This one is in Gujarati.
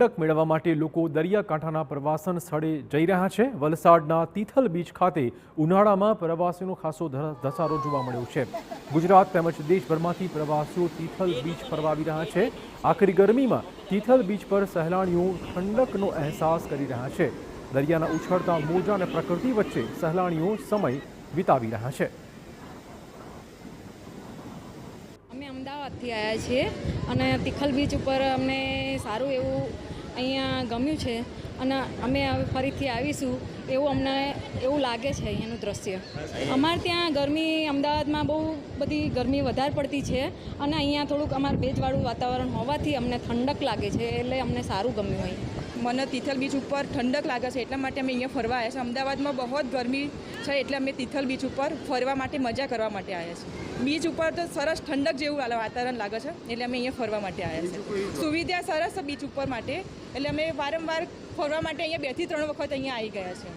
ઠંડક મેળવવા માટે લોકો દરિયાકાંઠાના પ્રવાસન સ્થળે જઈ રહ્યા છે। વલસાડના તિથલ બીચ ખાતે ઉનાળામાં પ્રવાસીઓનો ખાસો ધસારો જોવા મળ્યો છે। ગુજરાત તેમજ દેશભરમાંથી પ્રવાસીઓ તિથલ બીચ ફરવા આવી રહ્યા છે। આખરી ગરમીમાં તિથલ બીચ પર સહેલાણીઓ ઠંડકનો અહેસાસ કરી રહ્યા છે। દરિયાના ઉછળતા મોજા અને પ્રકૃતિ વચ્ચે સહેલાણીઓ સમય વિતાવી રહ્યા છે। અમે અમદાવાદથી આવ્યા છીએ અને તિથલ બીચ ઉપર અમને સારું એવું અહીંયા ગમ્યું છે અને અમે હવે ફરીથી આવીશું એવું લાગે છે। અહીંયાનું દ્રશ્ય અમારે ત્યાં ગરમી અમદાવાદમાં બહુ બધી ગરમી વધારે પડતી છે અને અહીંયા થોડુંક અમારે ભેજવાળું વાતાવરણ હોવાથી અમને ઠંડક લાગે છે, એટલે અમને સારું ગમ્યું। અહીં મને તિથલ બીચ ઉપર ઠંડક લાગે છે, એટલા માટે અમે અહીંયા ફરવા આવ્યા છીએ। અમદાવાદમાં બહુ ગરમી છે એટલે અમે તિથલ બીચ ઉપર ફરવા માટે મજા કરવા માટે આવ્યા છીએ। બીચ ઉપર તો સરસ ઠંડક જેવું વાતાવરણ લાગે છે એટલે અમે અહીંયા ફરવા માટે આવ્યા છીએ। સુવિધા સરસ બીચ ઉપર માટે એટલે અમે વારંવાર ફરવા માટે અહીંયા 2 થી 3 વખત અહીંયા આવી ગયા છે।